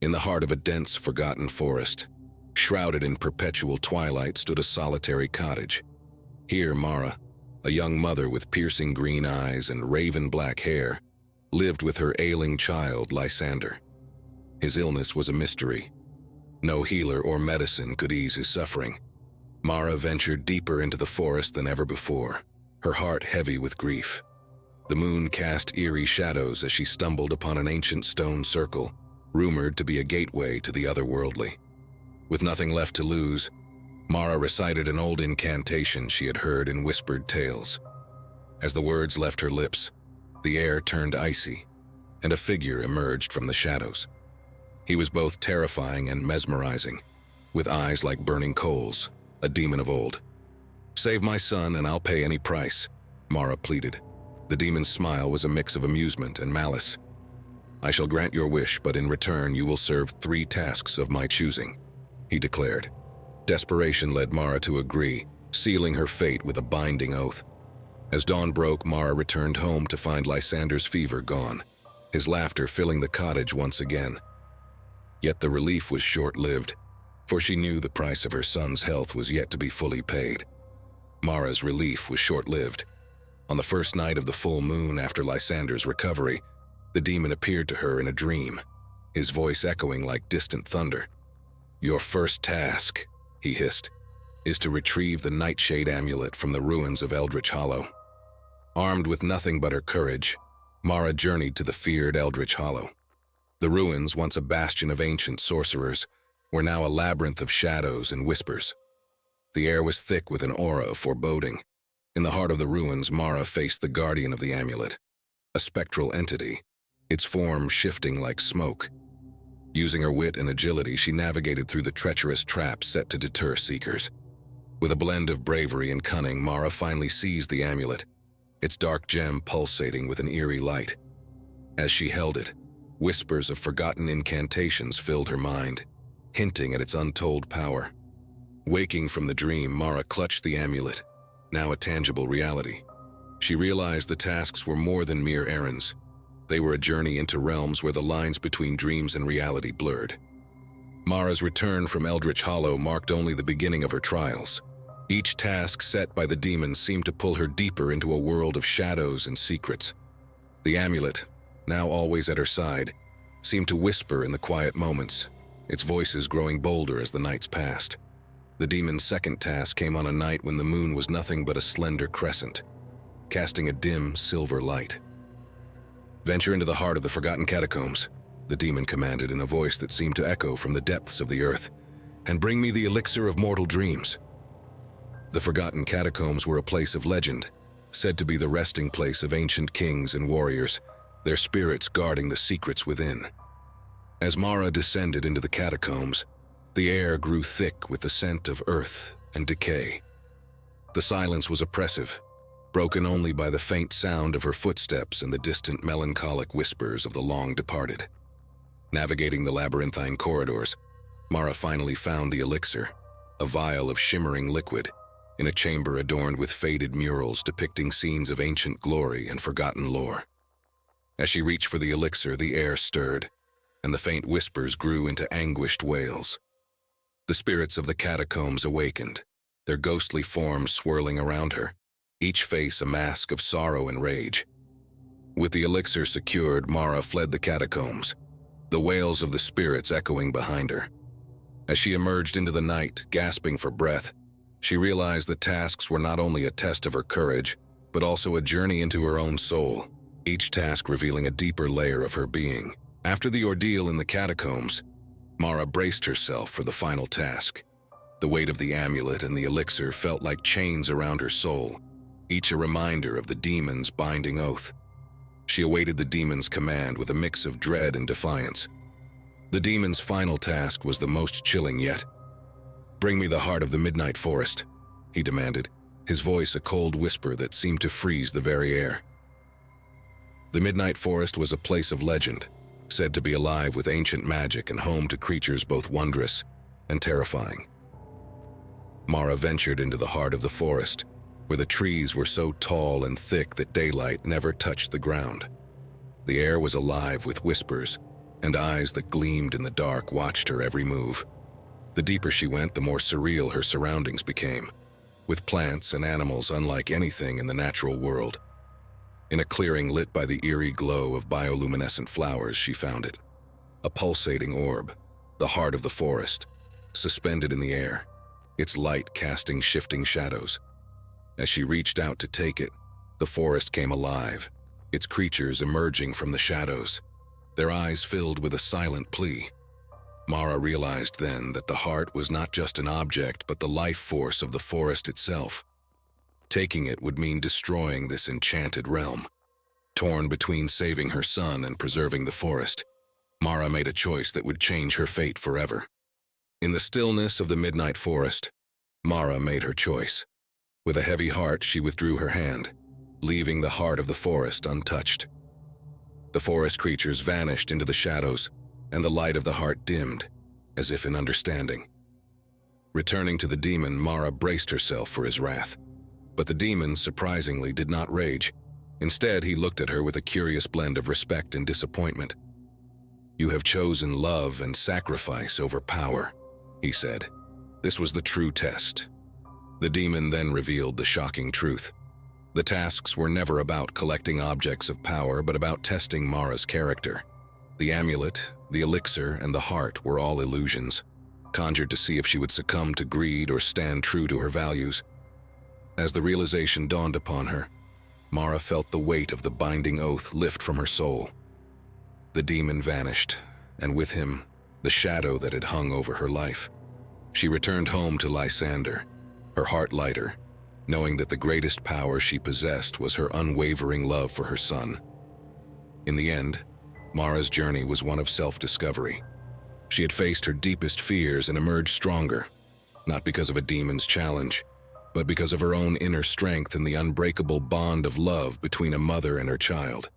In the heart of a dense, forgotten forest, shrouded in perpetual twilight, stood a solitary cottage. Here Mara, a young mother with piercing green eyes and raven-black hair, lived with her ailing child, Lysander. His illness was a mystery. No healer or medicine could ease his suffering. Mara ventured deeper into the forest than ever before, her heart heavy with grief. The moon cast eerie shadows as she stumbled upon an ancient stone circle, rumored to be a gateway to the otherworldly. With nothing left to lose, Mara recited an old incantation she had heard in whispered tales. As the words left her lips, the air turned icy, and a figure emerged from the shadows. He was both terrifying and mesmerizing, with eyes like burning coals, a demon of old. "Save my son and I'll pay any price," Mara pleaded. The demon's smile was a mix of amusement and malice. "I shall grant your wish, but in return you will serve 3 tasks of my choosing," he declared. Desperation led Mara to agree, sealing her fate with a binding oath. As dawn broke, Mara returned home to find Lysander's fever gone, his laughter filling the cottage once again. Yet the relief was short-lived, for she knew the price of her son's health was yet to be fully paid. Mara's relief was short-lived. On the first night of the full moon after Lysander's recovery, the demon appeared to her in a dream, his voice echoing like distant thunder. "Your first task," he hissed, "is to retrieve the Nightshade amulet from the ruins of Eldritch Hollow." Armed with nothing but her courage, Mara journeyed to the feared Eldritch Hollow. The ruins, once a bastion of ancient sorcerers, were now a labyrinth of shadows and whispers. The air was thick with an aura of foreboding. In the heart of the ruins, Mara faced the guardian of the amulet, a spectral entity, its form shifting like smoke. Using her wit and agility, she navigated through the treacherous traps set to deter seekers. With a blend of bravery and cunning, Mara finally seized the amulet, its dark gem pulsating with an eerie light. As she held it, whispers of forgotten incantations filled her mind, hinting at its untold power. Waking from the dream, Mara clutched the amulet, now a tangible reality. She realized the tasks were more than mere errands. They were a journey into realms where the lines between dreams and reality blurred. Mara's return from Eldritch Hollow marked only the beginning of her trials. Each task set by the demon seemed to pull her deeper into a world of shadows and secrets. The amulet, now always at her side, seemed to whisper in the quiet moments, its voices growing bolder as the nights passed. The demon's second task came on a night when the moon was nothing but a slender crescent, casting a dim, silver light. "Venture into the heart of the forgotten catacombs," the demon commanded in a voice that seemed to echo from the depths of the earth, "and bring me the elixir of mortal dreams." The forgotten catacombs were a place of legend, said to be the resting place of ancient kings and warriors, their spirits guarding the secrets within. As Mara descended into the catacombs, the air grew thick with the scent of earth and decay. The silence was oppressive, broken only by the faint sound of her footsteps and the distant melancholic whispers of the long departed. Navigating the labyrinthine corridors, Mara finally found the elixir, a vial of shimmering liquid, in a chamber adorned with faded murals depicting scenes of ancient glory and forgotten lore. As she reached for the elixir, the air stirred, and the faint whispers grew into anguished wails. The spirits of the catacombs awakened, their ghostly forms swirling around her, each face a mask of sorrow and rage. With the elixir secured, Mara fled the catacombs, the wails of the spirits echoing behind her. As she emerged into the night, gasping for breath, she realized the tasks were not only a test of her courage, but also a journey into her own soul, each task revealing a deeper layer of her being. After the ordeal in the catacombs, Mara braced herself for the final task. The weight of the amulet and the elixir felt like chains around her soul, each a reminder of the demon's binding oath. She awaited the demon's command with a mix of dread and defiance. The demon's final task was the most chilling yet. "Bring me the heart of the midnight forest," he demanded, his voice a cold whisper that seemed to freeze the very air. The midnight forest was a place of legend, said to be alive with ancient magic and home to creatures both wondrous and terrifying. Mara ventured into the heart of the forest, where the trees were so tall and thick that daylight never touched the ground. The air was alive with whispers, and eyes that gleamed in the dark watched her every move. The deeper she went, the more surreal her surroundings became, with plants and animals unlike anything in the natural world. In a clearing lit by the eerie glow of bioluminescent flowers, she found it. A pulsating orb, the heart of the forest, suspended in the air, its light casting shifting shadows. As she reached out to take it, the forest came alive, its creatures emerging from the shadows, their eyes filled with a silent plea. Mara realized then that the heart was not just an object but the life force of the forest itself. Taking it would mean destroying this enchanted realm. Torn between saving her son and preserving the forest, Mara made a choice that would change her fate forever. In the stillness of the midnight forest, Mara made her choice. With a heavy heart, she withdrew her hand, leaving the heart of the forest untouched. The forest creatures vanished into the shadows, and the light of the heart dimmed, as if in understanding. Returning to the demon, Mara braced herself for his wrath. But the demon, surprisingly, did not rage. Instead, he looked at her with a curious blend of respect and disappointment. "You have chosen love and sacrifice over power," he said. This was the true test. The demon then revealed the shocking truth. The tasks were never about collecting objects of power, but about testing Mara's character. The amulet, the elixir, and the heart were all illusions, conjured to see if she would succumb to greed or stand true to her values. As the realization dawned upon her, Mara felt the weight of the binding oath lift from her soul. The demon vanished, and with him, the shadow that had hung over her life. She returned home to Lysander, her heart lighter, knowing that the greatest power she possessed was her unwavering love for her son. In the end, Mara's journey was one of self-discovery. She had faced her deepest fears and emerged stronger, not because of a demon's challenge, but because of her own inner strength and the unbreakable bond of love between a mother and her child.